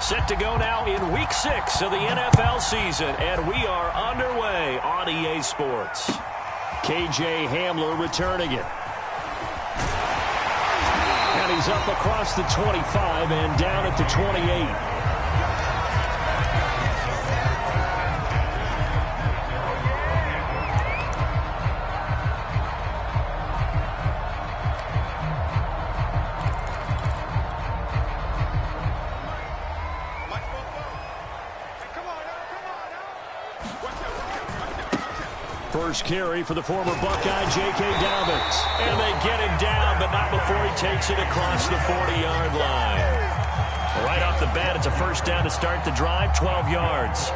Set to go now in Week 6 of the NFL season, and we are underway on EA Sports. KJ Hamler returning it. And he's up across the 25 and down at the 28. First carry for the former Buckeye, J.K. Dobbins. And they get him down, but not before he takes it across the 40-yard line. Right off the bat, it's a first down to start the drive, 12 yards.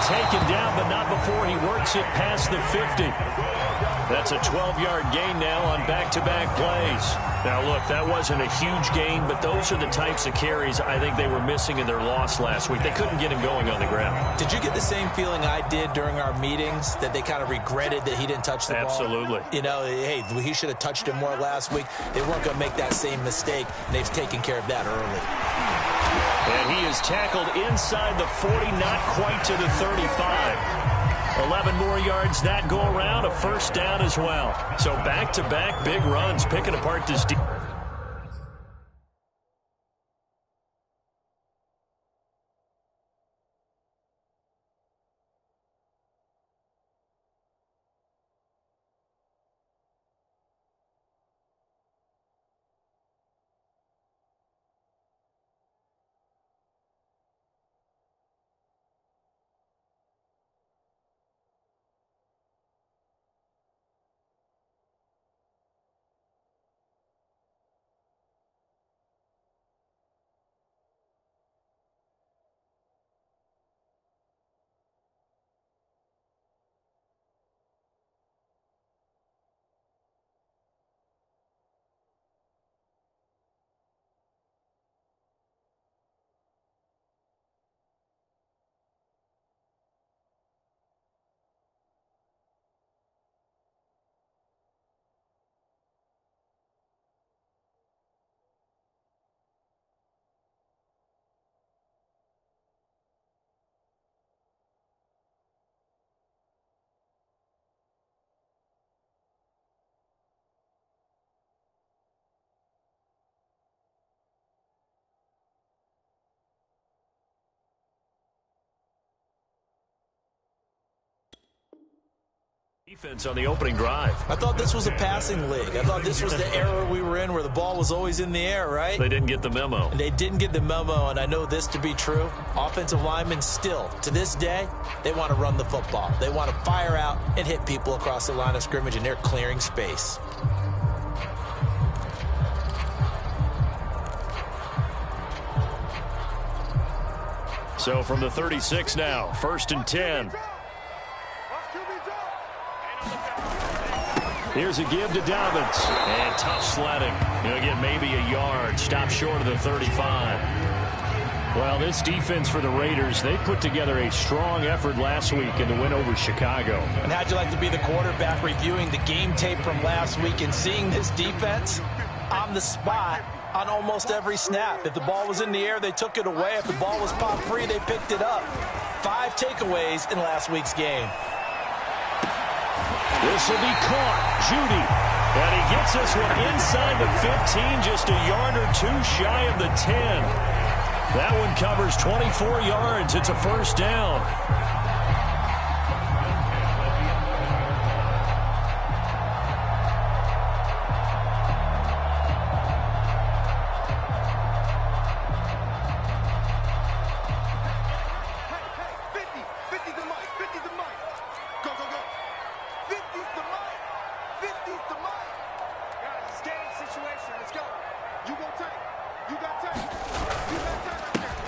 Taken down, but not before he works it past the 50. That's a 12-yard gain now on back-to-back plays. Now, look, that wasn't a huge gain, but those are the types of carries I think they were missing in their loss last week. They couldn't get him going on the ground. Did you get the same feeling I did during our meetings, that they kind of regretted that he didn't touch the ball? Absolutely. You know, hey, he should have touched him more last week. They weren't going to make that same mistake, and they've taken care of that early. And he is tackled inside the 40, not quite to the 35. 11 more yards that go around, a first down as well. So back-to-back big runs, picking apart this defense. Defense on the opening drive. I thought this was a passing league. I thought this was the era we were in where the ball was always in the air, right? They didn't get the memo. And they didn't get the memo, and I know this to be true. Offensive linemen still, to this day, they want to run the football. They want to fire out and hit people across the line of scrimmage, and they're clearing space. So from the 36 now, 1st and 10. Here's a give to Dobbins. And tough sledding. He'll get maybe a yard. Stop short of the 35. Well, this defense for the Raiders, they put together a strong effort last week in the win over Chicago. And how'd you like to be the quarterback reviewing the game tape from last week and seeing this defense on the spot on almost every snap? If the ball was in the air, they took it away. If the ball was popped free, they picked it up. 5 takeaways in last week's game. This will be caught. Judy. And he gets this one inside the 15, just a yard or two shy of the 10. That one covers 24 yards. It's a first down.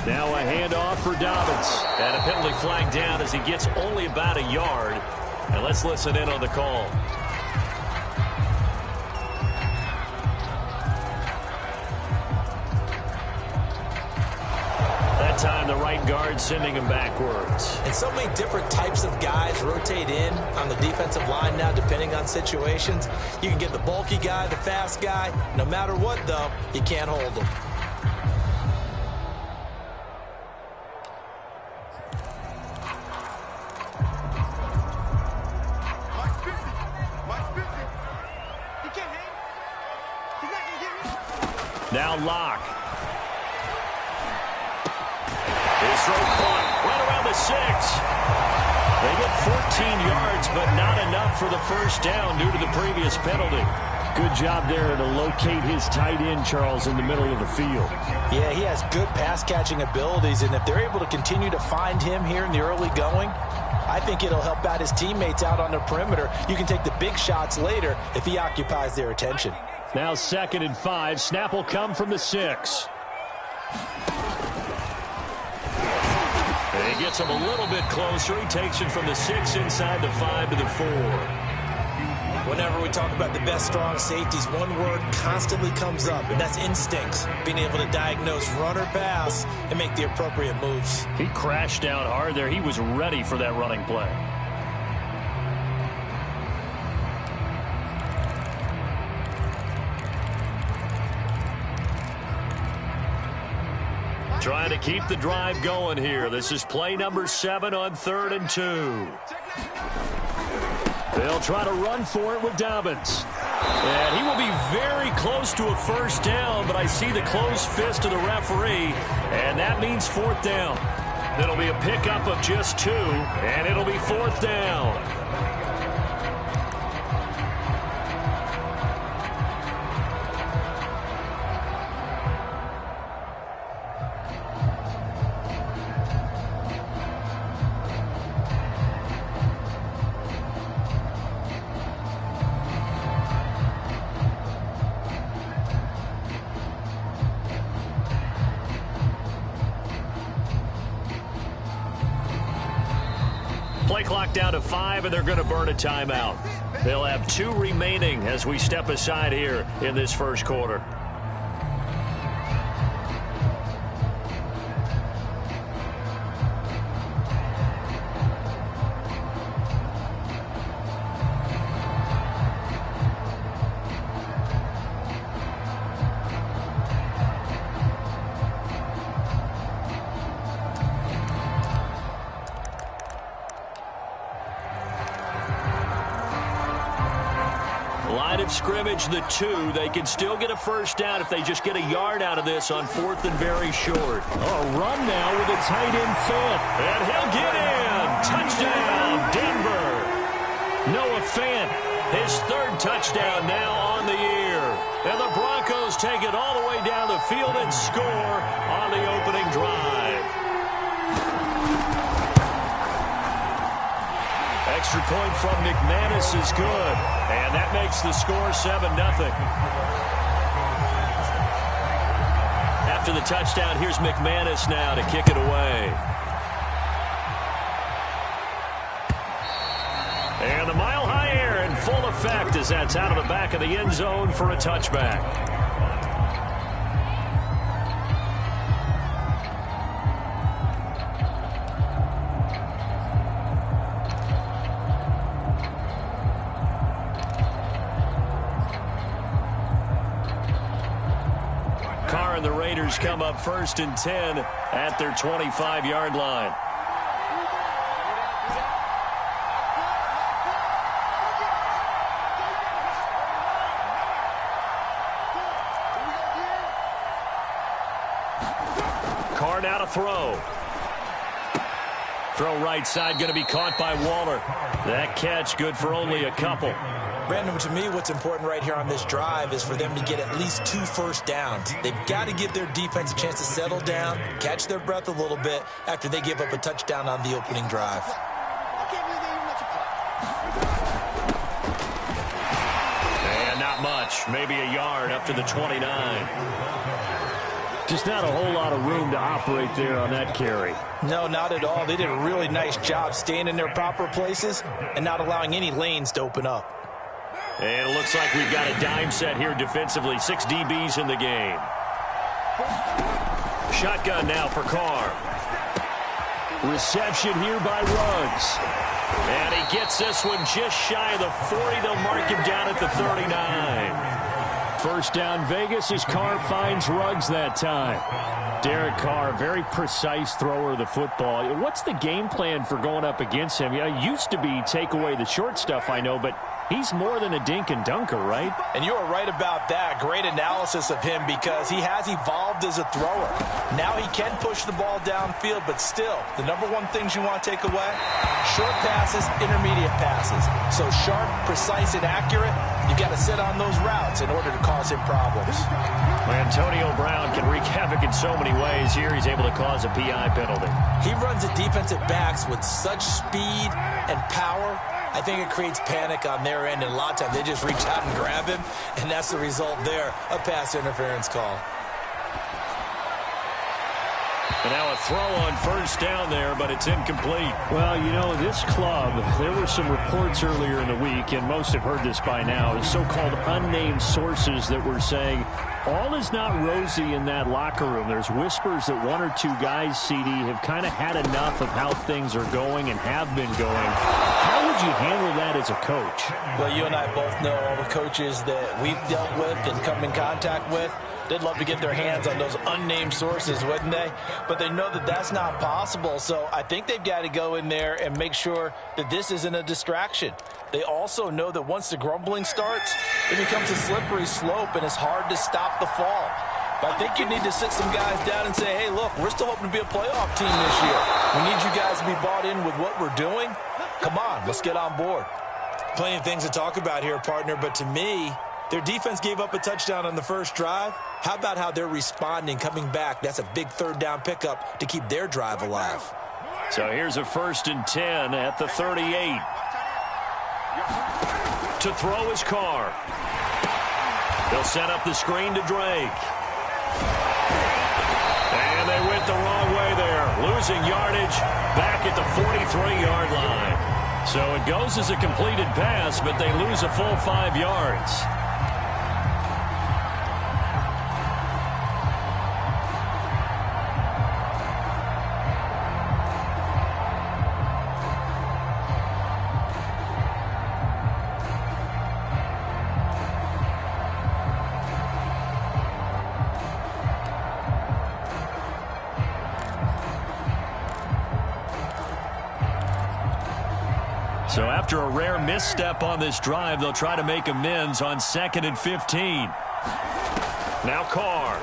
Now a handoff for Dobbins. And a penalty flag down as he gets only about a yard. And let's listen in on the call. That And the right guard sending him backwards. And so many different types of guys rotate in on the defensive line now, depending on situations. You can get the bulky guy, the fast guy. No matter what, though, you can't hold them. Now Locke. His throw caught right around the 6. They get 14 yards, but not enough for the first down due to the previous penalty. Good job there to locate his tight end, Charles, in the middle of the field. Yeah, he has good pass-catching abilities, and if they're able to continue to find him here in the early going, I think it'll help out his teammates out on the perimeter. You can take the big shots later if he occupies their attention. Now 2nd and 5. Snap will come from the 6. And he gets him a little bit closer. He takes it from the 6 inside the 5 to the 4. Whenever we talk about the best strong safeties, one word constantly comes up, and that's instincts. Being able to diagnose run or pass and make the appropriate moves. He crashed down hard there. He was ready for that running play. Trying to keep the drive going here. This is play number 7 on 3rd and 2. They'll try to run for it with Dobbins. And he will be very close to a first down, but I see the closed fist of the referee, and that means 4th down. It'll be a pickup of just 2, and it'll be 4th down. Play clock down to 5, and they're going to burn a timeout. They'll have 2 remaining as we step aside here in this first quarter. Line of scrimmage, the 2. They can still get a first down if they just get a yard out of this on 4th and very short. A run now with a tight end Fant. And he'll get in. Touchdown, Denver. Noah Fant, his 3rd touchdown now on the year. And the Broncos take it all the way down the field and score on the opening drive. Extra point from McManus is good. And that makes the score 7-0. After the touchdown, here's McManus now to kick it away. And the mile-high air in full effect as that's out of the back of the end zone for a touchback. And the Raiders come up 1st and 10 at their 25-yard line. Carr now to throw. Throw right side, going to be caught by Waller. That catch good for only a couple. Brandon, to me, what's important right here on this drive is for them to get at least 2 first downs. They've got to give their defense a chance to settle down, catch their breath a little bit after they give up a touchdown on the opening drive. And not much, maybe a yard up to the 29. Just not a whole lot of room to operate there on that carry. No, not at all. They did a really nice job staying in their proper places and not allowing any lanes to open up. And it looks like we've got a dime set here defensively. 6 DBs in the game. Shotgun now for Carr. Reception here by Ruggs. And he gets this one just shy of the 40. They'll mark him down at the 39. First down Vegas as Carr finds Ruggs that time. Derek Carr, very precise thrower of the football. What's the game plan for going up against him? Yeah, it used to be take away the short stuff, I know, but he's more than a dink and dunker, right? And you are right about that. Great analysis of him because he has evolved as a thrower. Now he can push the ball downfield, but still, the number one things you want to take away, short passes, intermediate passes. So sharp, precise, and accurate, you got to sit on those routes in order to cause him problems. Antonio Brown can wreak havoc in so many ways. Here he's able to cause a PI penalty. He runs the defensive backs with such speed and power. I think it creates panic on their end, and a lot of times they just reach out and grab him, and that's the result there, a pass interference call. And now a throw on first down there, but it's incomplete. Well, you know, this club, there were some reports earlier in the week, and most have heard this by now, so-called unnamed sources that were saying all is not rosy in that locker room. There's whispers that one or two guys, CD, have kind of had enough of how things are going and have been going. How would you handle that as a coach? Well, you and I both know all the coaches that we've dealt with and come in contact with. They'd love to get their hands on those unnamed sources, wouldn't they? But they know that that's not possible, so I think they've got to go in there and make sure that this isn't a distraction. They also know that once the grumbling starts, it becomes a slippery slope, and it's hard to stop the fall. But I think you need to sit some guys down and say, hey, look, we're still hoping to be a playoff team this year. We need you guys to be bought in with what we're doing. Come on, let's get on board. Plenty of things to talk about here, partner, but to me, their defense gave up a touchdown on the first drive. How about how they're responding, coming back? That's a big third down pickup to keep their drive alive. So here's a 1st and 10 at the 38. To throw his Carr. They'll set up the screen to Drake. And they went the wrong way there. Losing yardage back at the 43-yard line. So it goes as a completed pass, but they lose a full 5 yards. So after a rare misstep on this drive, they'll try to make amends on 2nd and 15. Now Carr.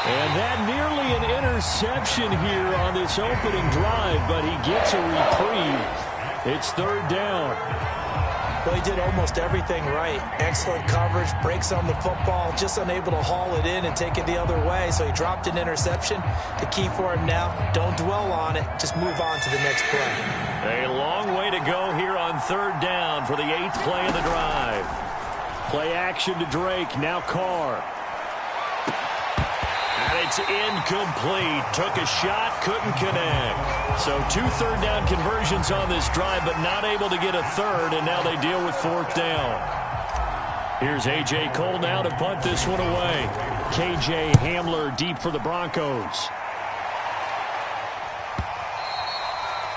And that nearly an interception here on this opening drive, but he gets a reprieve. It's 3rd down. Well, he did almost everything right. Excellent coverage, breaks on the football, just unable to haul it in and take it the other way. So he dropped an interception. The key for him now, don't dwell on it. Just move on to the next play. A long way to go here on 3rd down for the 8th play of the drive. Play action to Drake, now Carr. And it's incomplete. Took a shot, couldn't connect. So 2 3rd down conversions on this drive, but not able to get a 3rd, and now they deal with 4th down. Here's A.J. Cole now to punt this one away. K.J. Hamler deep for the Broncos.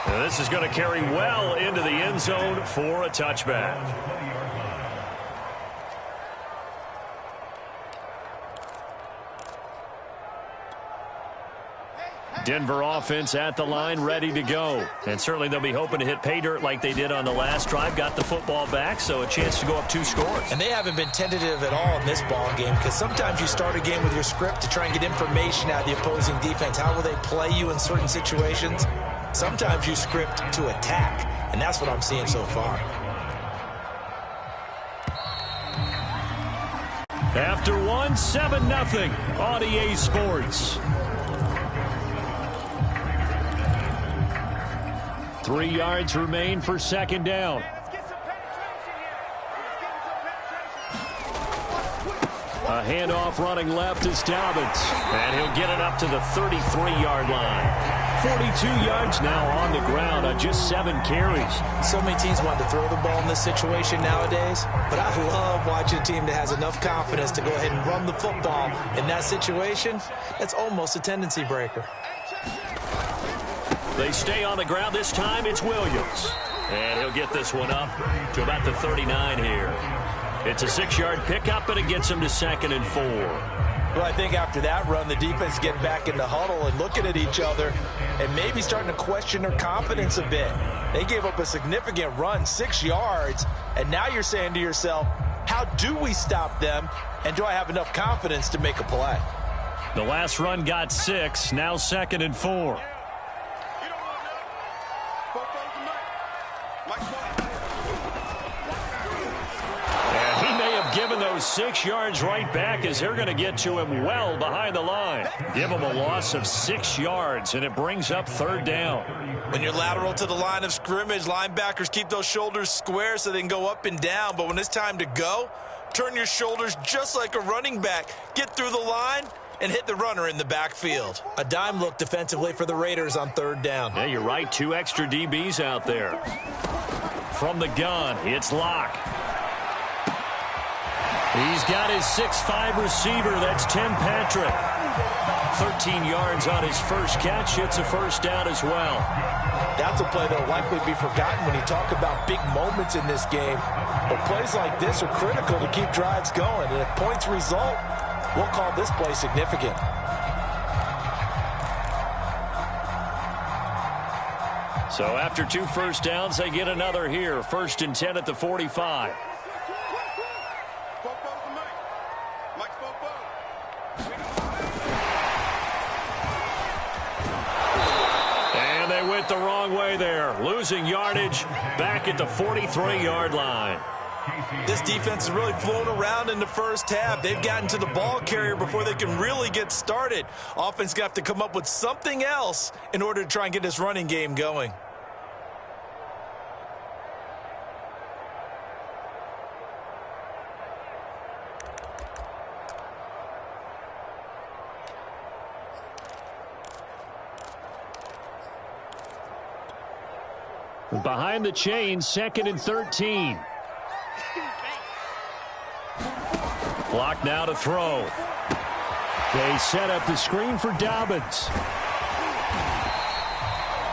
Now this is going to carry well into the end zone for a touchback. Denver offense at the line, ready to go. And certainly they'll be hoping to hit pay dirt like they did on the last drive. Got the football back, so a chance to go up 2 scores. And they haven't been tentative at all in this ball game, because sometimes you start a game with your script to try and get information out of the opposing defense. How will they play you in certain situations? Sometimes you script to attack, and that's what I'm seeing so far. After one, 7-0 on EA Sports. 3 yards remain for 2nd down. A handoff running left is Talbot. And he'll get it up to the 33-yard line. 42 yards now on the ground on just 7 carries. So many teams want to throw the ball in this situation nowadays, but I love watching a team that has enough confidence to go ahead and run the football. In that situation, that's almost a tendency breaker. They stay on the ground. This time it's Williams. And he'll get this one up to about the 39 here. It's a 6-yard pickup, but it gets him to 2nd and 4. Well, I think after that run, the defense getting back in the huddle and looking at each other and maybe starting to question their confidence a bit. They gave up a significant run, 6 yards, and now you're saying to yourself, how do we stop them, and do I have enough confidence to make a play? The last run got 6, now 2nd and 4. Given those 6 yards right back as they're going to get to him well behind the line. Give him a loss of 6 yards, and it brings up 3rd down. When you're lateral to the line of scrimmage, linebackers keep those shoulders square so they can go up and down. But when it's time to go, turn your shoulders just like a running back. Get through the line and hit the runner in the backfield. A dime look defensively for the Raiders on 3rd down. Yeah, you're right. 2 extra DBs out there. From the gun, it's Locke. He's got his 6'5 receiver. That's Tim Patrick. 13 yards on his first catch. It's a 1st down as well. That's a play that will likely be forgotten when you talk about big moments in this game. But plays like this are critical to keep drives going. And if points result, we'll call this play significant. So after 2 first downs, they get another here. 1st and 10 at the 45. The wrong way there, losing yardage back at the 43-yard line. This defense is really flown around in the first half. They've gotten to the ball carrier before they can really get started. Offense got to come up with something else in order to try and get this running game going. Behind the chain, 2nd and 13. Block now to throw. They set up the screen for Dobbins.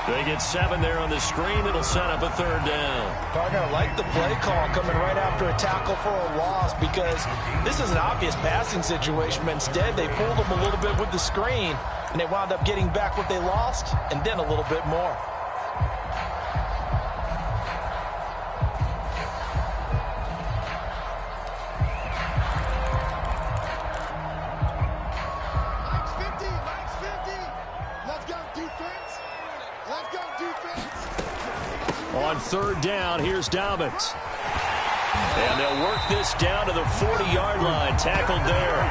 They get 7 there on the screen. It'll set up a 3rd down. Partner, I like the play call coming right after a tackle for a loss because this is an obvious passing situation, but instead they pulled them a little bit with the screen, and they wound up getting back what they lost and then a little bit more. On 3rd down, here's Dobbins. And they'll work this down to the 40-yard line. Tackled there.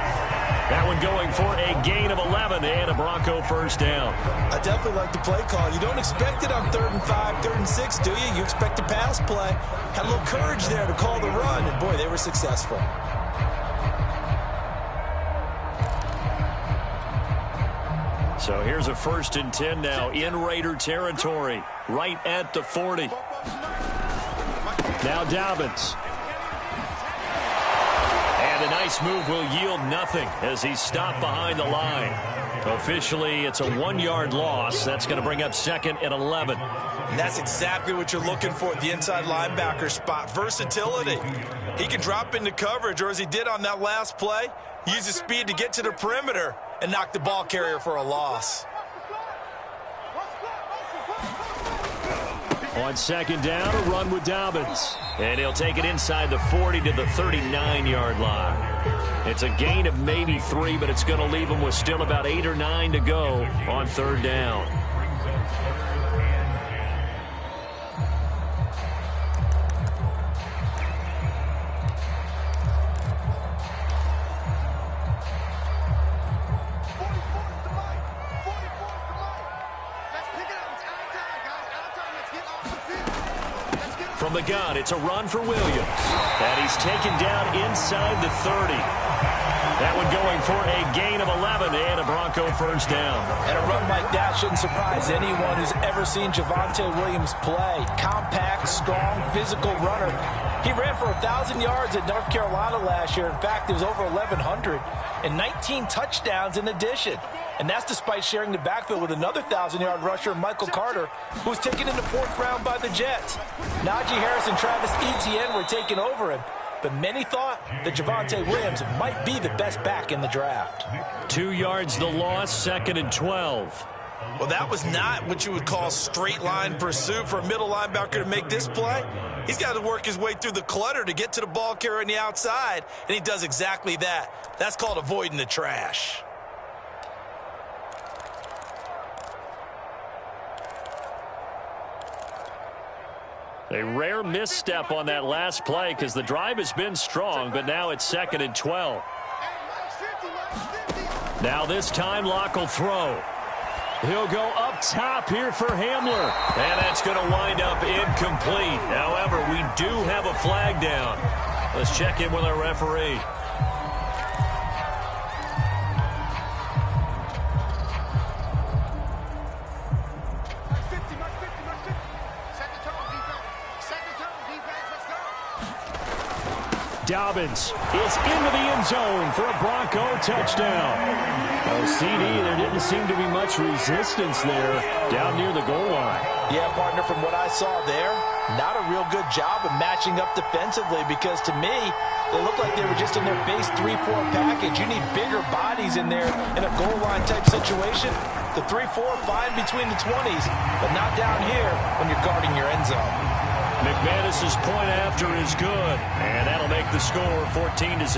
That one going for a gain of 11 and a Bronco 1st down. I definitely like the play call. You don't expect it on 3rd and 5, 3rd and 6, do you? You expect a pass play. Had a little courage there to call the run, and boy, they were successful. So here's a 1st and 10 now in Raider territory, right at the 40. Now Dobbins. And a nice move will yield nothing as he's stopped behind the line. Officially, it's a 1-yard loss. That's going to bring up 2nd and 11. And that's exactly what you're looking for at the inside linebacker spot. Versatility. He can drop into coverage, or as he did on that last play, use his speed to get to the perimeter and knock the ball carrier for a loss. On 2nd down, a run with Dobbins. And he'll take it inside the 40 to the 39-yard line. It's a gain of maybe 3, but it's going to leave him with still about 8 or 9 to go on 3rd down. From the gun, it's a run for Williams. And he's taken down inside the 30. That one going for a gain of 11 and a Bronco first down. And a run like that shouldn't surprise anyone who's ever seen Javonte Williams play. Compact, strong, physical runner. He ran for 1,000 yards at North Carolina last year. In fact, it was over 1,100 and 19 touchdowns in addition. And that's despite sharing the backfield with another 1,000-yard rusher, Michael Carter, who was taken in the 4th round by the Jets. Najee Harris and Travis Etienne were taking over him. But many thought that Javonte Williams might be the best back in the draft. 2 yards the loss, 2nd and 12. Well, that was not what you would call straight line pursuit for a middle linebacker to make this play. He's got to work his way through the clutter to get to the ball carrier on the outside, and he does exactly that. That's called avoiding the trash. A rare misstep on that last play because the drive has been strong, but now it's 2nd and 12. Now this time Locke will throw. He'll go up top here for Hamler. And that's going to wind up incomplete. However, we do have a flag down. Let's check in with our referee. Dobbins is into the end zone for a Bronco touchdown. Oh, CD, there didn't seem to be much resistance there down near the goal line. Yeah, partner, from what I saw there, not a real good job of matching up defensively because to me, they looked like they were just in their base 3-4 package. You need bigger bodies in there in a goal line type situation. The 3-4 fine between the 20s, but not down here when you're guarding your end zone. McManus's point after is good, and that'll make the score 14-0.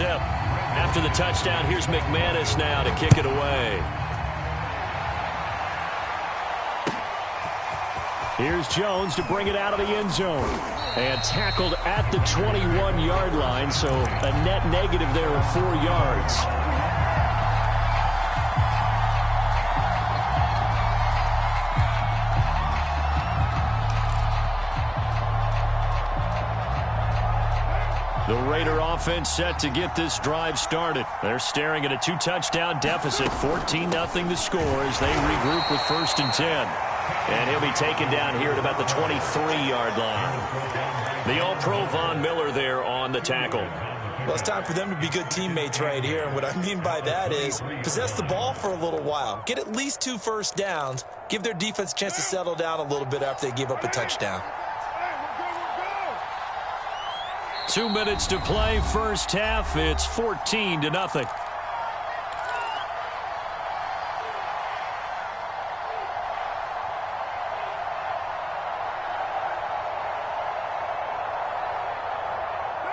After the touchdown, here's McManus now to kick it away. Here's Jones to bring it out of the end zone. And tackled at the 21-yard line, so a net negative there of 4 yards. The Raider offense set to get this drive started. They're staring at a 2-touchdown deficit, 14-0 to score as they regroup with 1st and 10. And he'll be taken down here at about the 23-yard line. The All-Pro Von Miller there on the tackle. Well, it's time for them to be good teammates right here. And what I mean by that is possess the ball for a little while. Get at least 2 first downs. Give their defense a chance to settle down a little bit after they give up a touchdown. 2 minutes to play, first half. It's 14-0.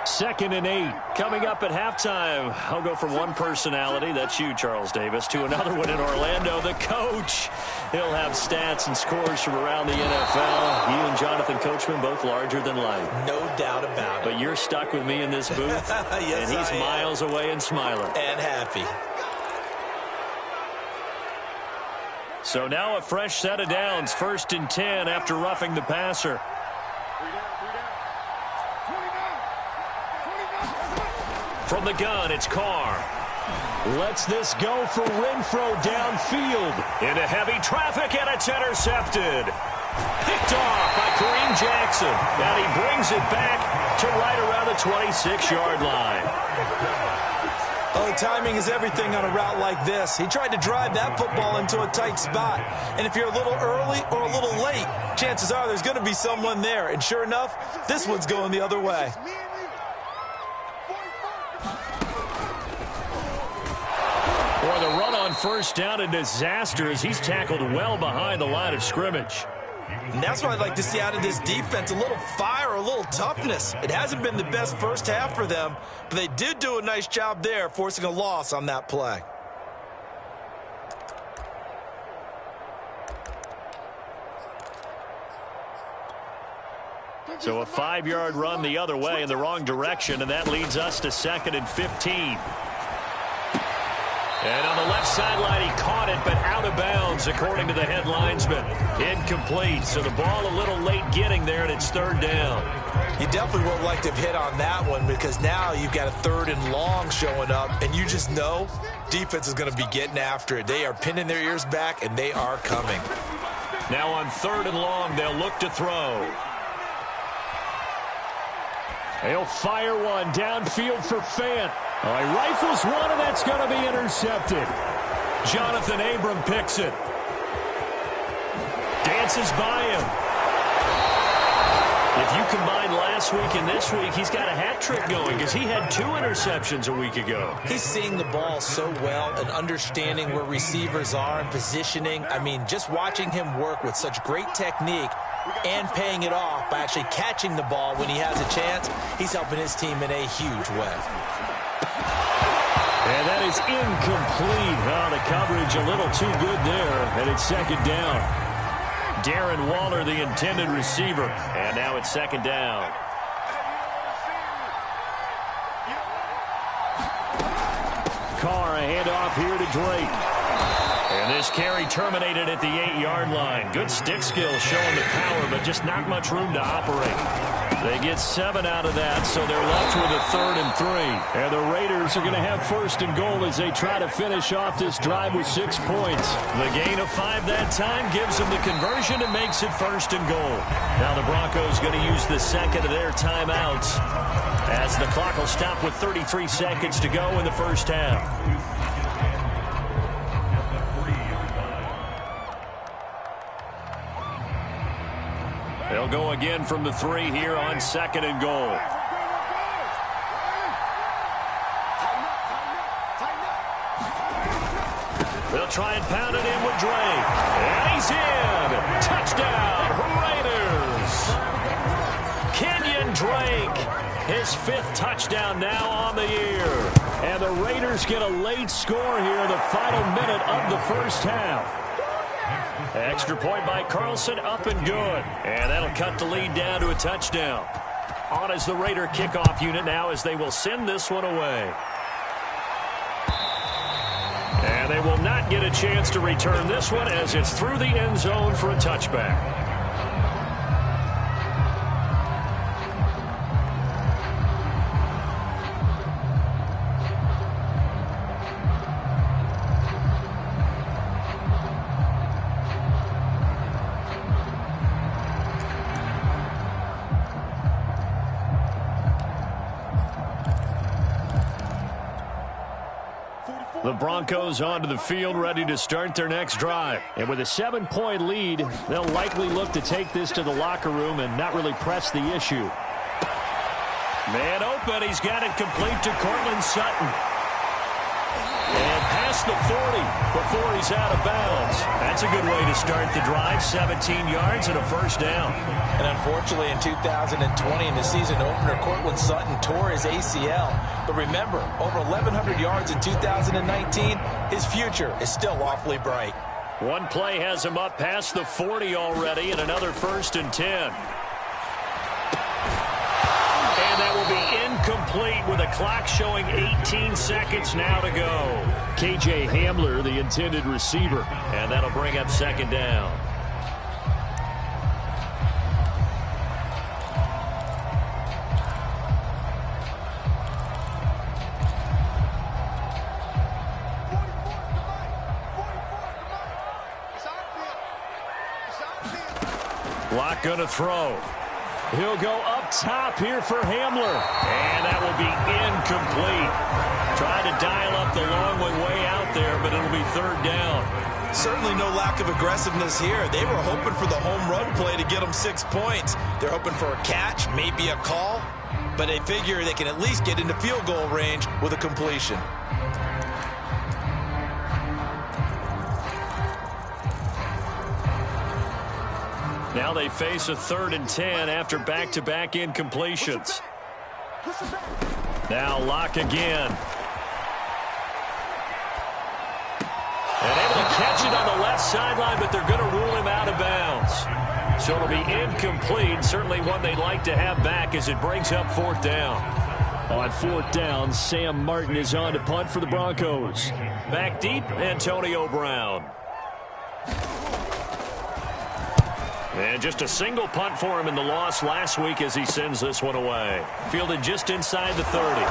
Second and 8. Coming up at halftime, I'll go from one personality, that's you, Charles Davis, to another one in Orlando, the coach. He'll have stats and scores from around the NFL. You and Jonathan Coachman, both larger than life. No doubt about it. But you're stuck with me in this booth, yes, and he's miles away and smiling. And happy. So now a fresh set of downs, 1st and 10 after roughing the passer. From the gun, it's Carr. Lets this go for Renfro downfield. Into heavy traffic, and it's intercepted. Picked off by Kareem Jackson. And he brings it back to right around the 26-yard line. Oh, timing is everything on a route like this. He tried to drive that football into a tight spot. And if you're a little early or a little late, chances are there's going to be someone there. And sure enough, this one's going the other way. Boy, the run on first down, a disaster as he's tackled well behind the line of scrimmage. And that's what I'd like to see out of this defense, a little fire, a little toughness. It hasn't been the best first half for them, but they did do a nice job there, forcing a loss on that play. So a 5-yard run the other way in the wrong direction, and that leads us to 2nd and 15. And on the left sideline, he caught it, but out of bounds. bounds, according to the head linesman. Incomplete, so the ball a little late getting there, and it's third down. You definitely would like to have hit on that one, because now you've got a third and long showing up, and you just know defense is going to be getting after it. They are pinning their ears back, and they are coming. Now on third and long, they'll look to throw. He'll fire one downfield for Fant. Oh, he rifles one, and that's going to be intercepted. Jonathan Abram picks it. Dances by him. If you combine last week and this week, he's got a hat trick going because he had 2 interceptions a week ago. He's seeing the ball so well and understanding where receivers are and positioning. I mean, just watching him work with such great technique and paying it off by actually catching the ball when he has a chance, he's helping his team in a huge way. And that is incomplete. Oh, the coverage a little too good there, and it's second down. Darren Waller, the intended receiver. And now it's second down. Carr, a handoff here to Drake. And this carry terminated at the 8-yard line. Good stick skills showing the power, but just not much room to operate. They get 7 out of that, so they're left with a 3rd and 3. And the Raiders are going to have 1st and goal as they try to finish off this drive with 6 points. The gain of 5 that time gives them the conversion and makes it 1st and goal. Now the Broncos going to use the second of their timeouts as the clock will stop with 33 seconds to go in the first half. They'll go again from the 3 here on 2nd and goal. They'll try and pound it in with Drake. And he's in. Touchdown, Raiders. Kenyon Drake, his 5th touchdown now on the year. And the Raiders get a late score here in the final minute of the first half. Extra point by Carlson, up and good. And that'll cut the lead down to a touchdown. On is the Raider kickoff unit now as they will send this one away. And they will not get a chance to return this one as it's through the end zone for a touchback. The Broncos onto the field, ready to start their next drive. And with a 7-point lead, they'll likely look to take this to the locker room and not really press the issue. Man open, he's got it complete to Cortland Sutton. And past the 40 before he's out of bounds. That's a good way to start the drive, 17 yards and a first down. And unfortunately, in 2020, in the season opener, Cortland Sutton tore his ACL. But remember, over 1,100 yards in 2019, his future is still awfully bright. One play has him up past the 40 already, and another 1st and 10. And that will be incomplete with a clock showing 18 seconds now to go. KJ Hamler, the intended receiver. And that'll bring up second down. Lock gonna throw. He'll go up top here for Hamler. And that will be incomplete. Trying to dial up the long one way out there, but it'll be 3rd down. Certainly no lack of aggressiveness here. They were hoping for the home run play to get them 6 points. They're hoping for a catch, maybe a call, but they figure they can at least get into field goal range with a completion. Now they face a 3rd and 10 after back-to-back incompletions. Now Locke again. And able to catch it on the left sideline, but they're going to rule him out of bounds. So it'll be incomplete. Certainly one they'd like to have back as it brings up 4th down. On 4th down, Sam Martin is on to punt for the Broncos. Back deep, Antonio Brown. And just a single punt for him in the loss last week as he sends this one away. Fielded just inside the 30.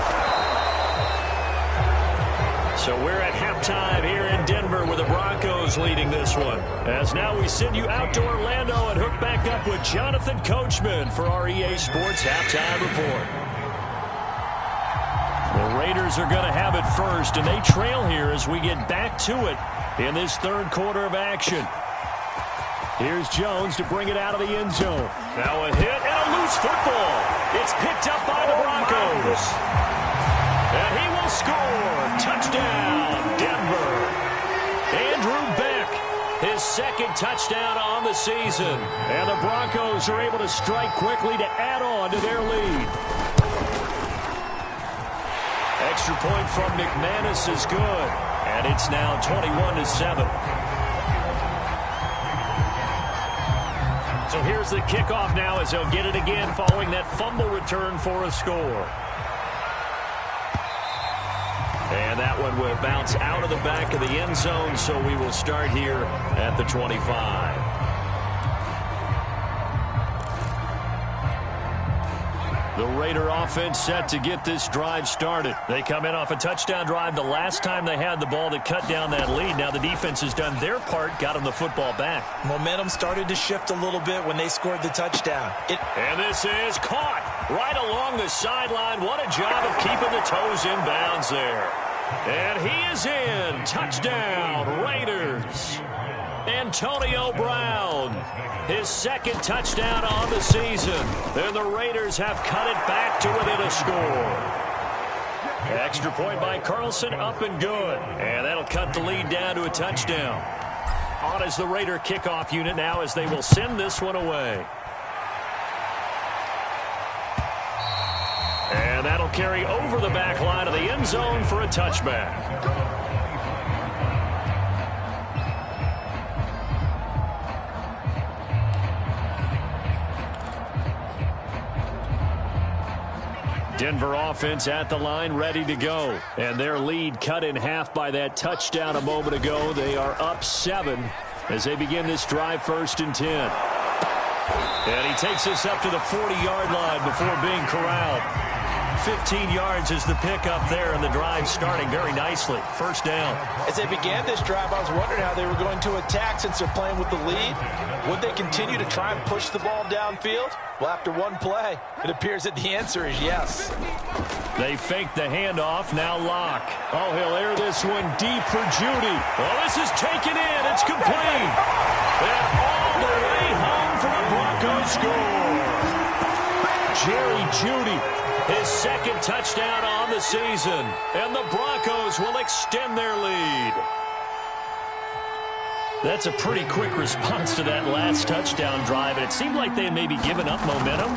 So we're at halftime here in Denver with the Broncos leading this one. As now we send you out to Orlando and hook back up with Jonathan Coachman for our EA Sports Halftime Report. The Raiders are going to have it first, and they trail here as we get back to it in this third quarter of action. Here's Jones to bring it out of the end zone. Now a hit and a loose football. It's picked up by the Broncos. And he will score. Touchdown, Denver. Andrew Beck, his second touchdown on the season. And the Broncos are able to strike quickly to add on to their lead. Extra point from McManus is good. And it's now 21-7. So here's the kickoff now as they'll get it again following that fumble return for a score. And that one will bounce out of the back of the end zone, so we will start here at the 25. The Raider offense set to get this drive started. They come in off a touchdown drive the last time they had the ball that cut down that lead. Now the defense has done their part, got them the football back. Momentum started to shift a little bit when they scored the touchdown. And this is caught right along the sideline. What a job of keeping the toes in bounds there. And he is in. Touchdown, Raiders. Antonio Brown, his second touchdown on the season. And the Raiders have cut it back to within a score. Extra point by Carlson, up and good. And that'll cut the lead down to a touchdown. On is the Raider kickoff unit now as they will send this one away. And that'll carry over the back line of the end zone for a touchback. Denver offense at the line, ready to go. And their lead cut in half by that touchdown a moment ago. They are up 7 as they begin this drive, 1st and 10. And he takes us up to the 40-yard line before being corralled. 15 yards is the pickup there, and the drive starting very nicely. 1st down. As they began this drive, I was wondering how they were going to attack since they're playing with the lead. Would they continue to try and push the ball downfield? Well, after one play, it appears that the answer is yes. They fake the handoff. Now Locke. Oh, he'll air this one deep for Judy. Oh, this is taken in. It's complete. And all the way home for the Broncos score. Jerry Judy, his second touchdown on the season. And the Broncos will extend their lead. That's a pretty quick response to that last touchdown drive, and it seemed like they had maybe given up momentum,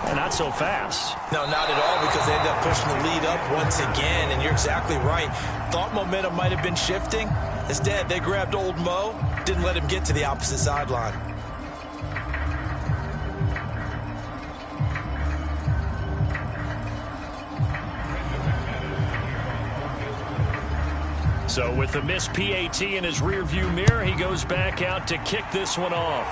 and not so fast. No, not at all, because they ended up pushing the lead up once again, and you're exactly right. Thought momentum might have been shifting. Instead, they grabbed old Mo, didn't let him get to the opposite sideline. So with the missed PAT in his rearview mirror, he goes back out to kick this one off.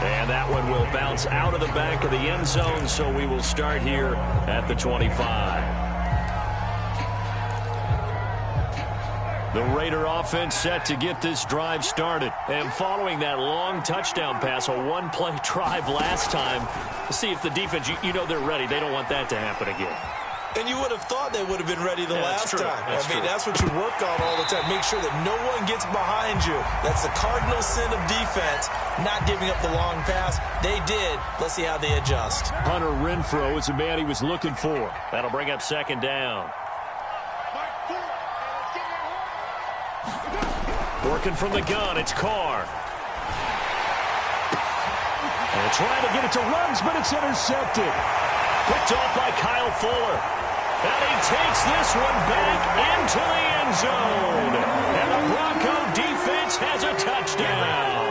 And that one will bounce out of the back of the end zone, so we will start here at the 25. The Raider offense set to get this drive started. And following that long touchdown pass, a one-play drive last time, see if the defense, you know they're ready. They don't want that to happen again. And you would have thought they would have been ready the last time. That's what you work on all the time. Make sure that no one gets behind you. That's the cardinal sin of defense, not giving up the long pass. They did. Let's see how they adjust. Hunter Renfrow is the man he was looking for. That'll bring up 2nd down. Working from the gun, it's Carr. And trying to get it to Ruggs, but it's intercepted. Picked off by Kyle Fuller. And he takes this one back into the end zone. And the Bronco defense has a touchdown.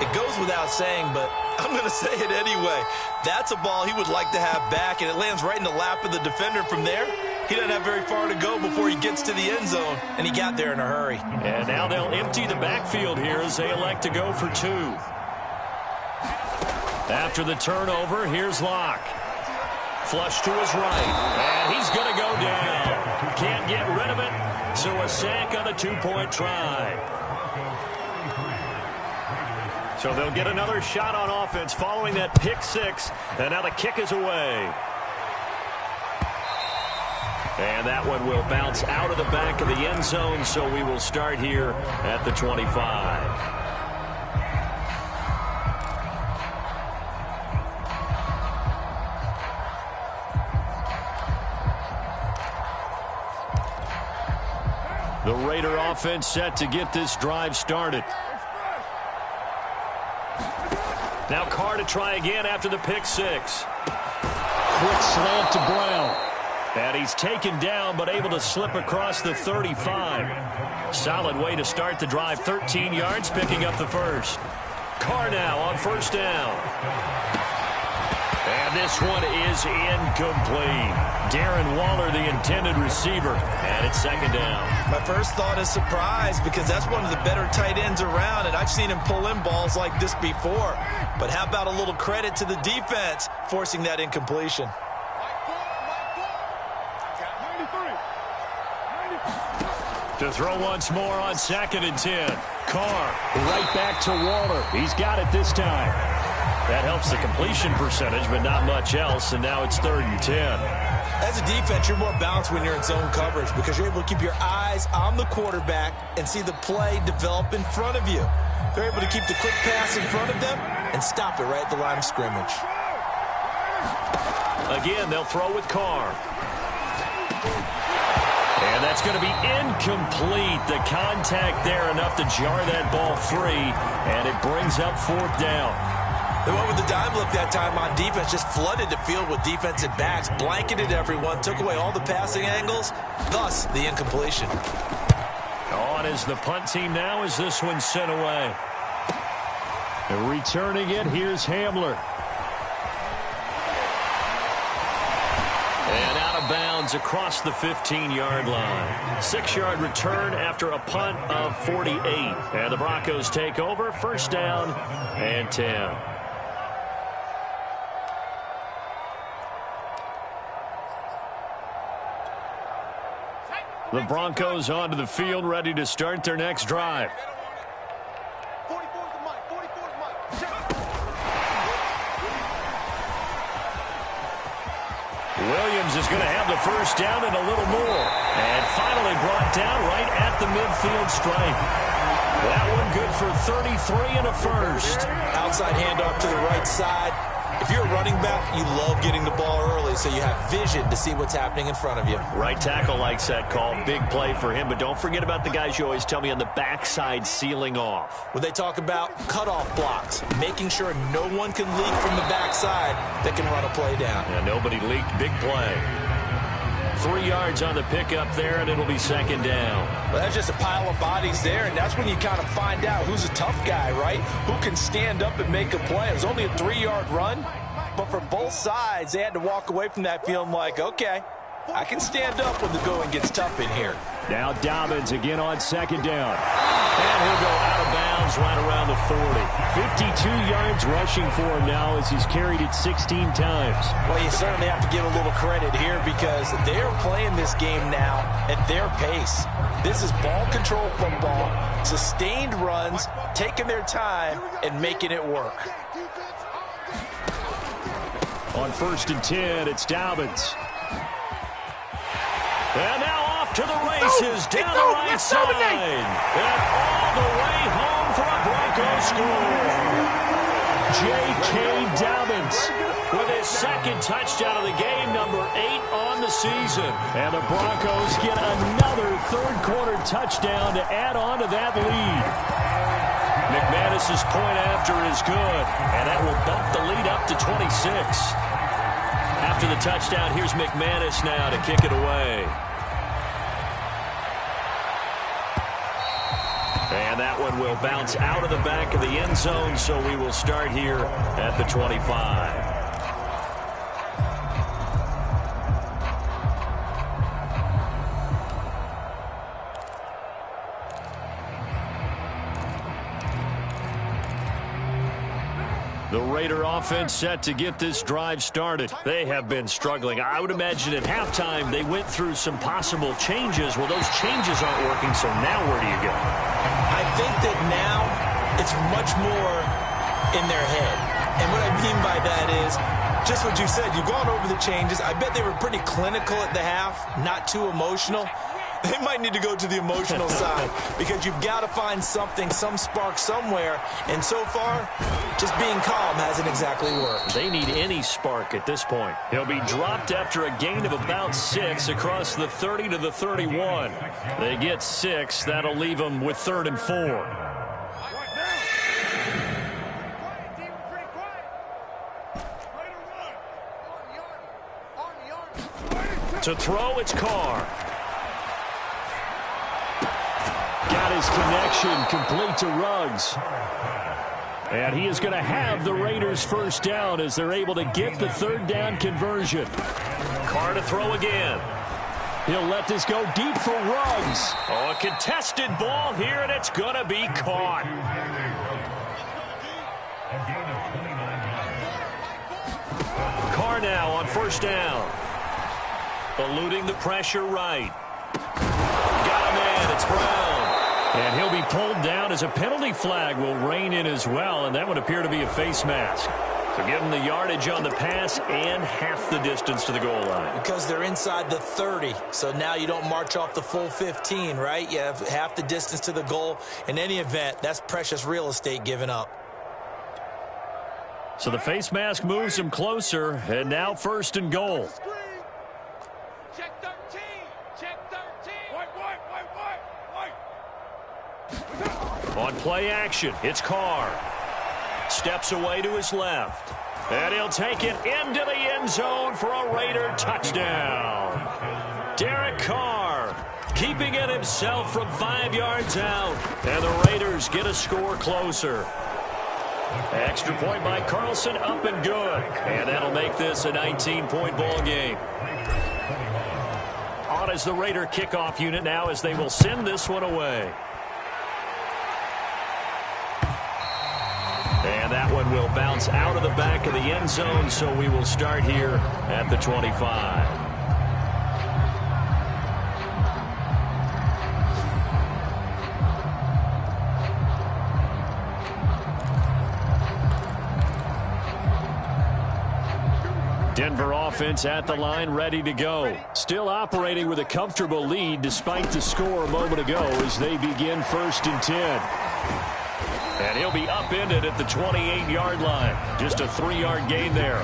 It goes without saying, but I'm going to say it anyway. That's a ball he would like to have back, and it lands right in the lap of the defender from there. He doesn't have very far to go before he gets to the end zone, and he got there in a hurry. And now they'll empty the backfield here as they elect to go for 2. After the turnover, here's Locke. Flush to his right, and he's going to go down. Can't get rid of it, so a sack on the 2-point try. So they'll get another shot on offense following that pick 6, and now the kick is away. And that one will bounce out of the back of the end zone, so we will start here at the 25. The Raider offense set to get this drive started. Now Carr to try again after the pick 6. Quick slant to Brown. And he's taken down but able to slip across the 35. Solid way to start the drive. 13 yards, picking up the first. Carr now on first down. And this one is incomplete. Darren Waller, the intended receiver, and it's second down. My first thought is surprise because that's one of the better tight ends around, and I've seen him pull in balls like this before. But how about a little credit to the defense forcing that incompletion? To throw once more on 2nd and 10. Carr right back to Waller. He's got it this time. That helps the completion percentage, but not much else, and now it's 3rd and 10. As a defense, you're more balanced when you're in zone coverage because you're able to keep your eyes on the quarterback and see the play develop in front of you. They're able to keep the quick pass in front of them and stop it right at the line of scrimmage. Again, they'll throw with Carr. And that's going to be incomplete. The contact there enough to jar that ball free, and it brings up 4th down. They went with the dime look that time on defense, just flooded the field with defensive backs, blanketed everyone, took away all the passing angles, thus the incompletion. On is the punt team now as this one's sent away. And returning it, here's Hamler. And out of bounds across the 15-yard line. 6-yard return after a punt of 48. And the Broncos take over, first down and 10. The Broncos onto the field, ready to start their next drive. Williams is going to have the first down and a little more. And finally brought down right at the midfield stripe. That one good for 33 and a first. Outside handoff to the right side. If you're a running back, you love getting the ball early so you have vision to see what's happening in front of you. Right tackle likes that call. Big play for him. But don't forget about the guys you always tell me on the backside sealing off. When they talk about cutoff blocks, making sure no one can leak from the backside that can run a play down. Yeah, nobody leaked. Big play. 3 yards on the pickup there, and it'll be second down. Well, that's just a pile of bodies there, and that's when you kind of find out who's a tough guy, right? Who can stand up and make a play. It was only a 3-yard run, but for both sides, they had to walk away from that feeling like, okay, I can stand up when the going gets tough in here. Now Dobbins again on second down. And he'll go out of bounds right around the 40. 52 yards rushing for him now as he's carried it 16 times. Well, you certainly have to give a little credit here because they're playing this game now at their pace. This is ball control football, sustained runs, taking their time, and making it work. On 1st and 10, it's Dobbins. And now off to the races, down the right side. And all the way home for a Broncos score. J.K. Dobbins with his second touchdown of the game, number 8 on the season. And the Broncos get another third-quarter touchdown to add on to that lead. McManus's point after is good, and that will bump the lead up to 26. After the touchdown, here's McManus now to kick it away. And that one will bounce out of the back of the end zone, so we will start here at the 25. The Raider offense set to get this drive started. They have been struggling. I would imagine at halftime they went through some possible changes. Well, those changes aren't working, so now where do you go? I think that now it's much more in their head. And what I mean by that is just what you said. You've gone over the changes. I bet they were pretty clinical at the half, not too emotional. They might need to go to the emotional side because you've got to find something, some spark somewhere. And so far, just being calm hasn't exactly worked. They need any spark at this point. He'll be dropped after a gain of about 6 across the 30 to the 31. They get 6. That'll leave them with 3rd and 4. To throw, it's Carr. Got his connection complete to Ruggs. And he is going to have the Raiders first down as they're able to get the 3rd down conversion. Carr to throw again. He'll let this go deep for Ruggs. Oh, a contested ball here, and it's going to be caught. Carr now on 1st down. Eluding the pressure right. Got a man, it's Brown. And he'll be pulled down as a penalty flag will rein in as well, and that would appear to be a face mask. So give them the yardage on the pass and half the distance to the goal line. Because they're inside the 30, so now you don't march off the full 15, right? You have half the distance to the goal. In any event, that's precious real estate given up. So the face mask moves him closer, and now 1st and goal. Check 13. Check 13. White. On play action, it's Carr. Steps away to his left. And he'll take it into the end zone for a Raider touchdown. Derek Carr keeping it himself from 5 yards out. And the Raiders get a score closer. Extra point by Carlson, up and good. And that'll make this a 19-point ball game. On as the Raider kickoff unit now as they will send this one away. And that one will bounce out of the back of the end zone, so we will start here at the 25. Denver offense at the line, ready to go. Still operating with a comfortable lead despite the score a moment ago as they begin 1st and 10. And he'll be upended at the 28-yard line. Just a 3-yard gain there.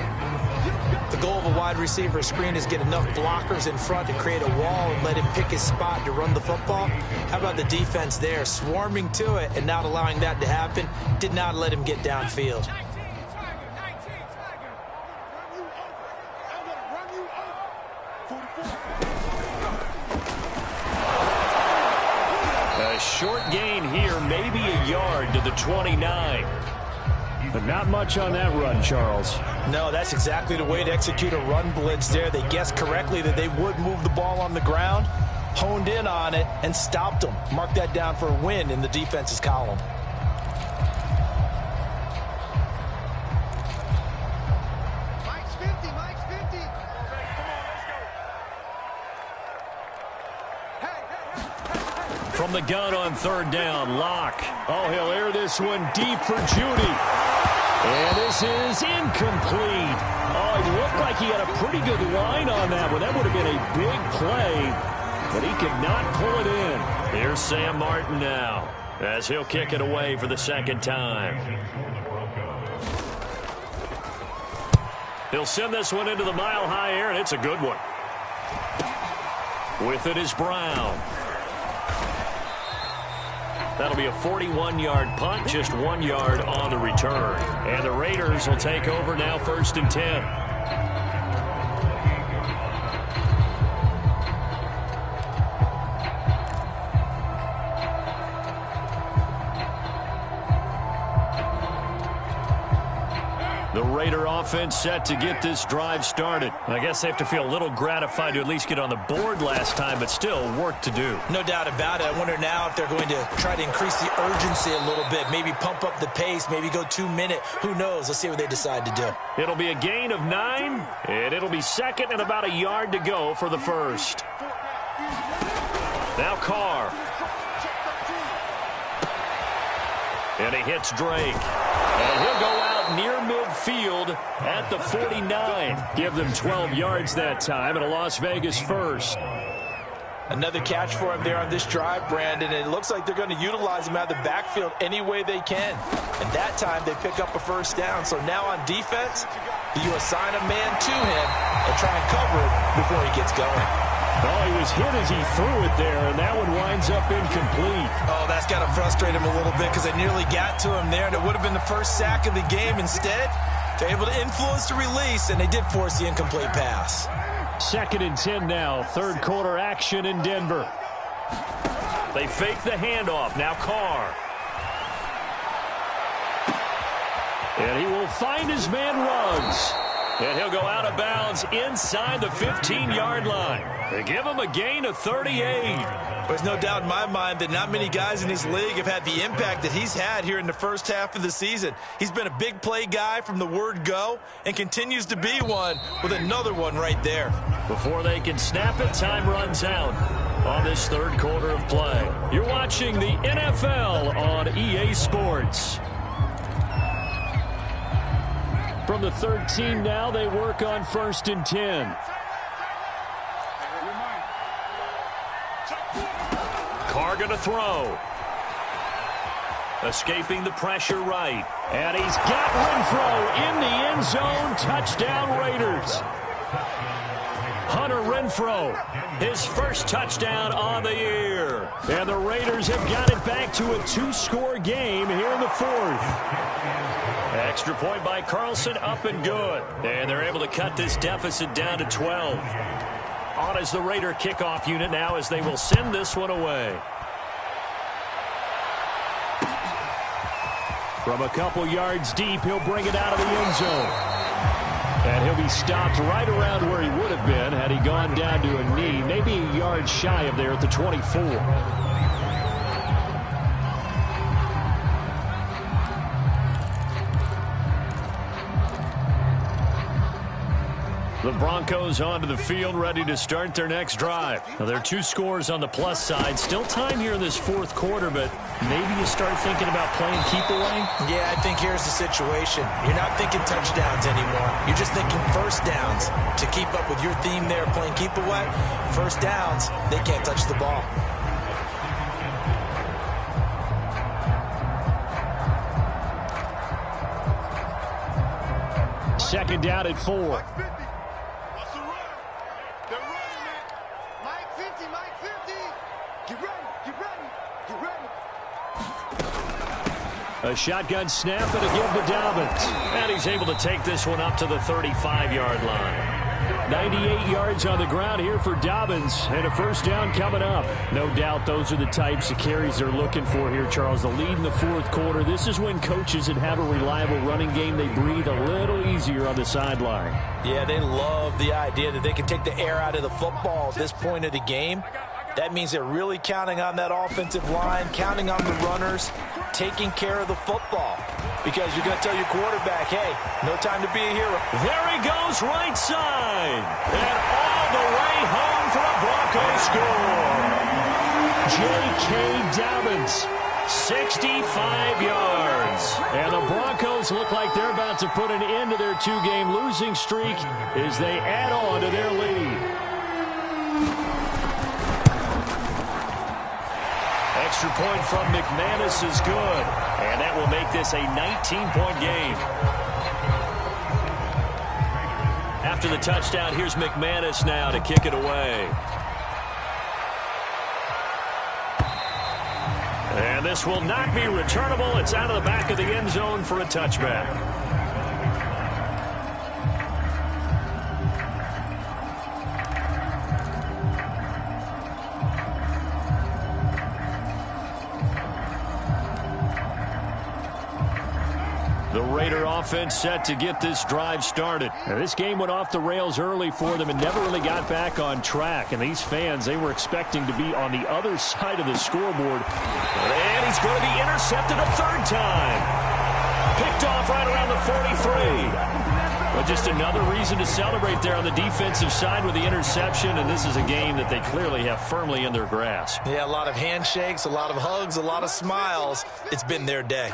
The goal of a wide receiver screen is get enough blockers in front to create a wall and let him pick his spot to run the football. How about the defense there, swarming to it and not allowing that to happen? Did not let him get downfield. A short gain here, maybe a yard to the 29. But not much on that run, Charles. No, that's exactly the way to execute a run blitz there. They guessed correctly that they would move the ball on the ground, honed in on it, and stopped them. Mark that down for a win in the defense's column. From the gun on 3rd down, Locke. Oh, he'll air this one deep for Judy. And this is incomplete. Oh, it looked like he had a pretty good line on that one. That would have been a big play, but he could not pull it in. Here's Sam Martin now as he'll kick it away for the 2nd time. He'll send this one into the mile-high air, and it's a good one. With it is Brown. That'll be a 41-yard punt, just 1 yard on the return. And the Raiders will take over now 1st and 10. The The Raider offense set to get this drive started. I guess they have to feel a little gratified to at least get on the board last time, but still work to do. No doubt about it. I wonder now if they're going to try to increase the urgency a little bit, maybe pump up the pace, maybe go 2 minute. Who knows? Let's see what they decide to do. It'll be a gain of 9, and it'll be second and about a yard to go for the first. Now Carr. And he hits Drake. And he'll go out near midfield at the 49. Give them 12 yards that time and a Las Vegas first. Another catch for him there on this drive, Brandon. And it looks like they're going to utilize him out of the backfield any way they can. And that time they pick up a first down. So now on defense, you assign a man to him and try and cover it before he gets going. Oh, he was hit as he threw it there, and that one winds up incomplete. Oh, that's got to frustrate him a little bit because they nearly got to him there, and it would have been the first sack of the game. Instead, they're able to influence the release, and they did force the incomplete pass. 2nd and 10 now. Third quarter action in Denver. They fake the handoff. Now Carr. And he will find his man Ruggs. And he'll go out of bounds inside the 15-yard line. They give him a gain of 38. There's no doubt in my mind that not many guys in this league have had the impact that he's had here in the first half of the season. He's been a big play guy from the word go and continues to be one with another one right there. Before they can snap it, time runs out on this third quarter of play. You're watching the NFL on EA Sports. From the 13 now, they work on 1st and 10. Carr going to throw. Escaping the pressure right. And he's got Renfro in the end zone. Touchdown Raiders. Hunter Renfro, his first touchdown on the year. And the Raiders have got it back to a 2-score game here in the 4th. Extra point by Carlson, up and good. And they're able to cut this deficit down to 12. On is the Raider kickoff unit now as they will send this one away. From a couple yards deep, he'll bring it out of the end zone. And he'll be stopped right around where he would have been had he gone down to a knee, maybe a yard shy of there at the 24. The Broncos onto the field, ready to start their next drive. Now, there are 2 scores on the plus side. Still time here in this 4th quarter, but maybe you start thinking about playing keep away? Yeah, I think here's the situation. You're not thinking touchdowns anymore. You're just thinking first downs. To keep up with your theme there, playing keep away, first downs, they can't touch the ball. Second down at 4. A shotgun snap and a give to Dobbins. And he's able to take this one up to the 35-yard line. 98 yards on the ground here for Dobbins, and a first down coming up. No doubt those are the types of carries they're looking for here, Charles. The lead in the 4th quarter. This is when coaches that have a reliable running game, they breathe a little easier on the sideline. Yeah, they love the idea that they can take the air out of the football at this point of the game. That means they're really counting on that offensive line, counting on the runners, taking care of the football. Because you're going to tell your quarterback, hey, no time to be a hero. There he goes, right side. And all the way home for a Broncos score. J.K. Dobbins, 65 yards. And the Broncos look like they're about to put an end to their 2-game losing streak as they add on to their lead. Extra point from McManus is good. And that will make this a 19-point game. After the touchdown, here's McManus now to kick it away. And this will not be returnable. It's out of the back of the end zone for a touchback. The Raider offense set to get this drive started. Now, this game went off the rails early for them and never really got back on track. And these fans, they were expecting to be on the other side of the scoreboard. And he's going to be intercepted a third time. Picked off right around the 43. But just another reason to celebrate there on the defensive side with the interception. And this is a game that they clearly have firmly in their grasp. Yeah, a lot of handshakes, a lot of hugs, a lot of smiles. It's been their day.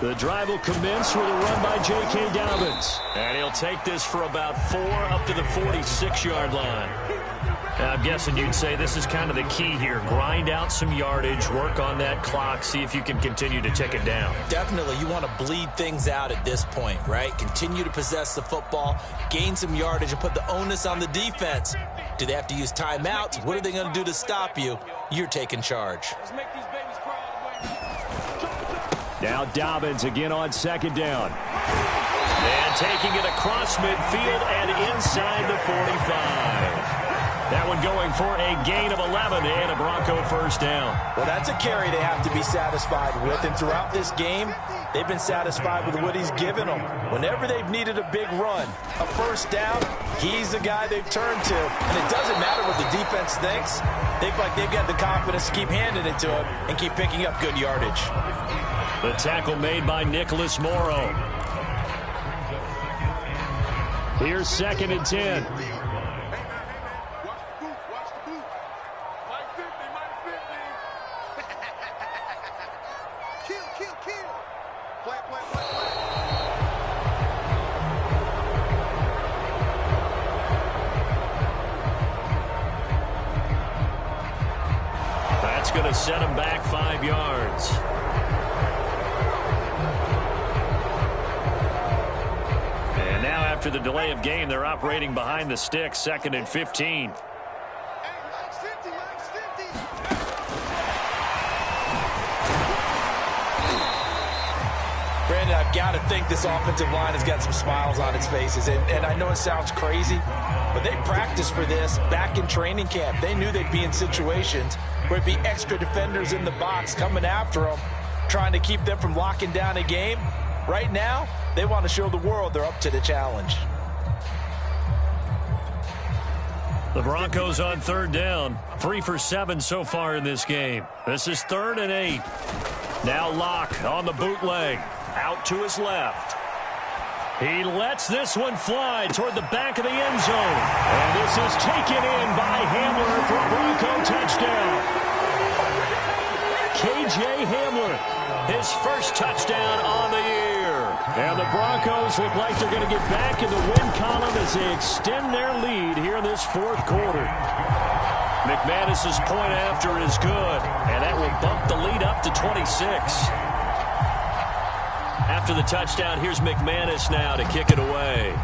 The drive will commence with a run by J.K. Dobbins. And he'll take this for about 4 up to the 46-yard line. Now, I'm guessing you'd say this is kind of the key here. Grind out some yardage, work on that clock, see if you can continue to tick it down. Definitely, you want to bleed things out at this point, right? Continue to possess the football, gain some yardage, and put the onus on the defense. Do they have to use timeouts? What are they going to do to stop you? You're taking charge. Let's make these babies cry. Now Dobbins again on second down. And taking it across midfield and inside the 45. That one going for a gain of 11 and a Bronco first down. Well, that's a carry they have to be satisfied with. And throughout this game, they've been satisfied with what he's given them. Whenever they've needed a big run, a first down, he's the guy they've turned to. And it doesn't matter what the defense thinks. They feel like they've got the confidence to keep handing it to him and keep picking up good yardage. The tackle made by Nicholas Morrow. Here's 2nd and 10. That's going to set him back 5 yards. And now after the delay of game, they're operating behind the sticks, 2nd and 15. Brandon, I've got to think this offensive line has got some smiles on its faces. And I know it sounds crazy, but they practiced for this back in training camp. They knew they'd be in situations where it'd be extra defenders in the box coming after them, trying to keep them from locking down a game. Right now, they want to show the world they're up to the challenge. The Broncos on 3rd down. 3 for 7 so far in this game. This is 3rd and 8. Now Locke on the bootleg. Out to his left. He lets this one fly toward the back of the end zone. And this is taken in by Hamler for a Bronco touchdown. K.J. Hamler, his first touchdown on the year. And the Broncos look like they're going to get back in the win column as they extend their lead here in this 4th quarter. McManus's point after is good, and that will bump the lead up to 26. After the touchdown, here's McManus now to kick it away.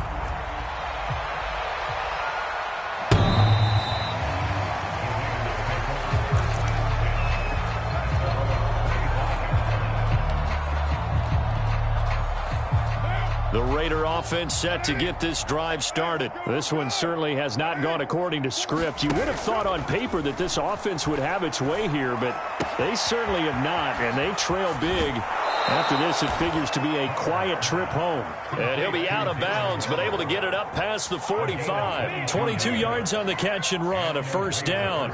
The Raider offense set to get this drive started. This one certainly has not gone according to script. You would have thought on paper that this offense would have its way here, but they certainly have not, and they trail big. After this, it figures to be a quiet trip home. And he'll be out of bounds, but able to get it up past the 45. 22 yards on the catch and run, a first down.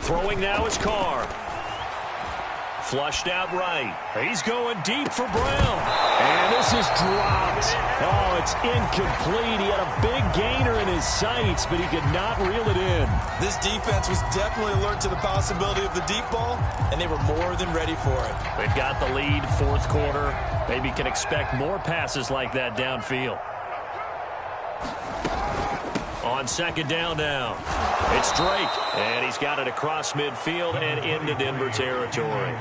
Throwing now is Carr. Flushed out right. He's going deep for Brown. And this is dropped. Oh, it's incomplete. He had a big gainer in his sights, but he could not reel it in. This defense was definitely alert to the possibility of the deep ball, and they were more than ready for it. They've got the lead, 4th quarter. Maybe can expect more passes like that downfield. On 2nd down now, it's Drake, and he's got it across midfield and into Denver territory.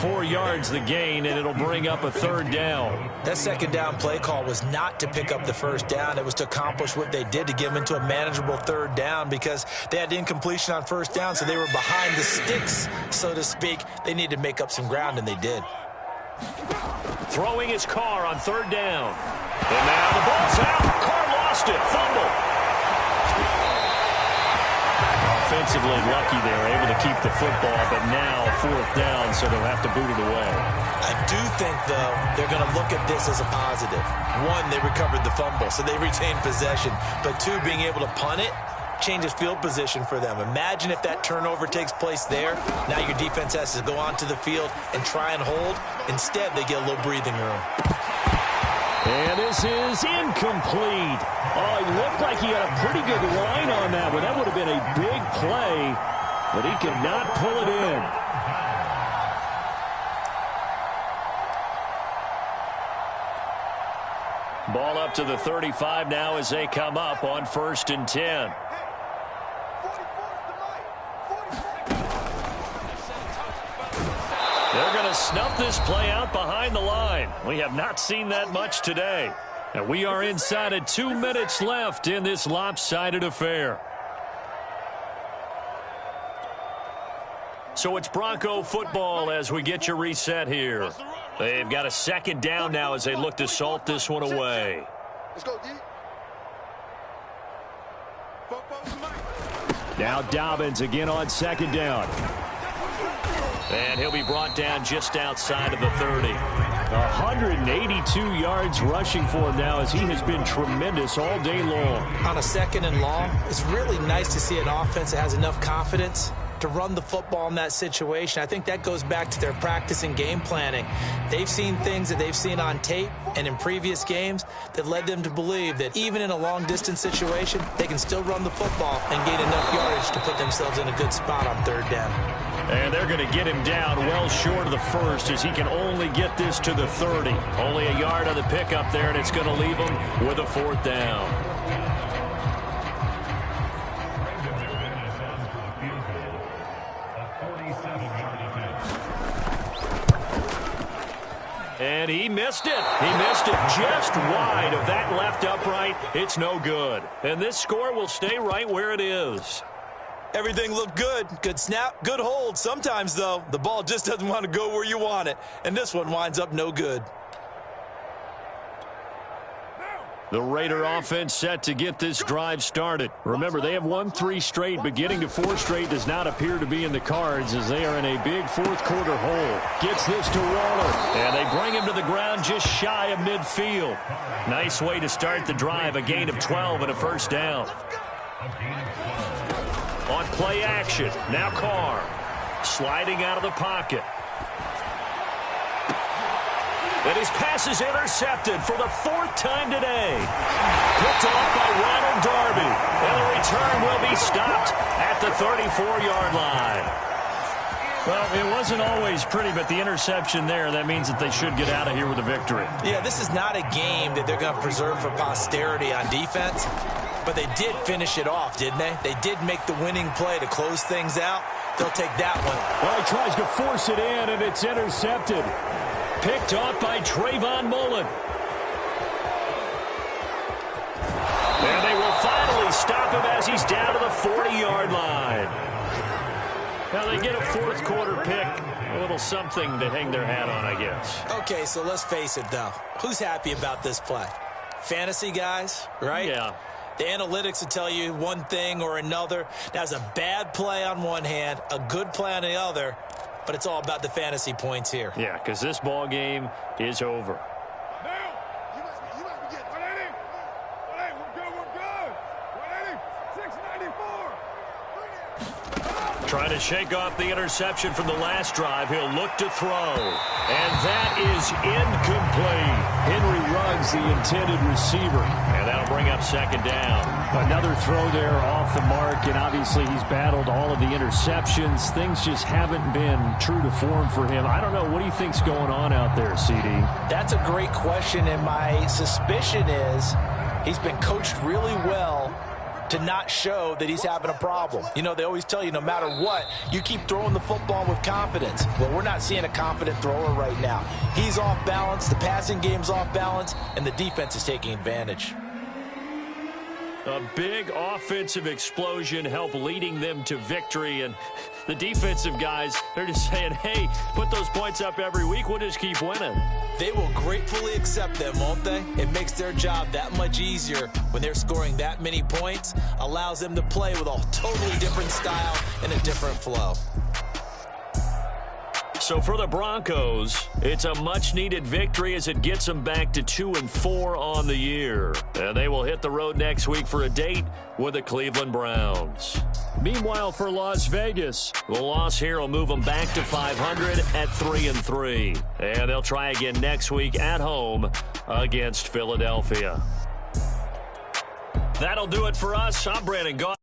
4 yards the gain, and it'll bring up a 3rd down. That 2nd down play call was not to pick up the first down. It was to accomplish what they did to get them into a manageable 3rd down because they had incompletion on 1st down, so they were behind the sticks, so to speak. They needed to make up some ground, and they did. Throwing his Carr on 3rd down. And now the ball's out. Carr lost it. Fumble. defensively lucky they were able to keep the football, but now 4th down, so they'll have to boot it away. I do think, though, they're going to look at this as a positive. One, they recovered the fumble, so they retained possession. But two, being able to punt it changes field position for them. Imagine if that turnover takes place there. Now your defense has to go onto the field and try and hold. Instead, they get a little breathing room. And this is incomplete. Oh, it looked like he had a pretty good line on that one. That would have been a big play, but he could not pull it in. Ball up to the 35 now as they come up on 1st and 10. They're going to snuff this play out behind the line. We have not seen that much today. And we are inside of 2 minutes left in this lopsided affair. So it's Bronco football as we get your reset here. They've got a 2nd down now as they look to salt this one away. Let's go, D. Now Dobbins again on 2nd down. And he'll be brought down just outside of the 30. 182 yards rushing for him now as he has been tremendous all day long. On a 2nd and long, it's really nice to see an offense that has enough confidence to run the football in that situation. I think that goes back to their practice and game planning. They've seen things that they've seen on tape and in previous games that led them to believe that even in a long-distance situation, they can still run the football and gain enough yardage to put themselves in a good spot on 3rd down. And they're going to get him down well short of the 1st as he can only get this to the 30. Only a yard on the pickup there, and it's going to leave him with a 4th down. And he missed it. He missed it just wide of that left upright. It's no good. And this score will stay right where it is. Everything looked good. Good snap, good hold. Sometimes, though, the ball just doesn't want to go where you want it. And this one winds up no good. The Raider offense set to get this drive started. Remember, they have won 3 straight, but getting to 4 straight does not appear to be in the cards as they are in a big 4th quarter hole. Gets this to Waller, and they bring him to the ground just shy of midfield. Nice way to start the drive, a gain of 12 and a 1st down. On play action, now Carr, sliding out of the pocket. And his pass is intercepted for the 4th time today. Picked off by Ronald Darby. And the return will be stopped at the 34-yard line. Well, it wasn't always pretty, but the interception there, that means that they should get out of here with a victory. Yeah, this is not a game that they're going to preserve for posterity on defense. But they did finish it off, didn't they? They did make the winning play to close things out. They'll take that one. Well, he tries to force it in, and it's intercepted. Picked off by Trayvon Mullen. And they will finally stop him as he's down to the 40-yard line. Now they get a 4th quarter pick. A little something to hang their hat on, I guess. Okay, so let's face it, though. Who's happy about this play? Fantasy guys, right? Yeah. The analytics will tell you one thing or another. That's a bad play on one hand, a good play on the other, but it's all about the fantasy points here. Yeah, because this ball game is over. You must be getting 180. 180, we're good, 180, 694. Trying to shake off the interception from the last drive. He'll look to throw. And that is incomplete. Henry Ruggs, the intended receiver. And that'll bring up 2nd down. Another throw there off the mark, and obviously he's battled all of the interceptions. Things just haven't been true to form for him. I don't know. What do you think's going on out there, CD? That's a great question, and my suspicion is he's been coached really well to not show that he's having a problem. You know, they always tell you no matter what, you keep throwing the football with confidence. Well, we're not seeing a confident thrower right now. He's off balance, the passing game's off balance, and the defense is taking advantage. A big offensive explosion helped leading them to victory. And the defensive guys, they're just saying, hey, put those points up every week. We'll just keep winning. They will gratefully accept them, won't they? It makes their job that much easier when they're scoring that many points. Allows them to play with a totally different style and a different flow. So for the Broncos, it's a much-needed victory as it gets them back to 2-4 on the year. And they will hit the road next week for a date with the Cleveland Browns. Meanwhile, for Las Vegas, the loss here will move them back to 500 at 3-3. And they'll try again next week at home against Philadelphia. That'll do it for us. I'm Brandon Gaudin.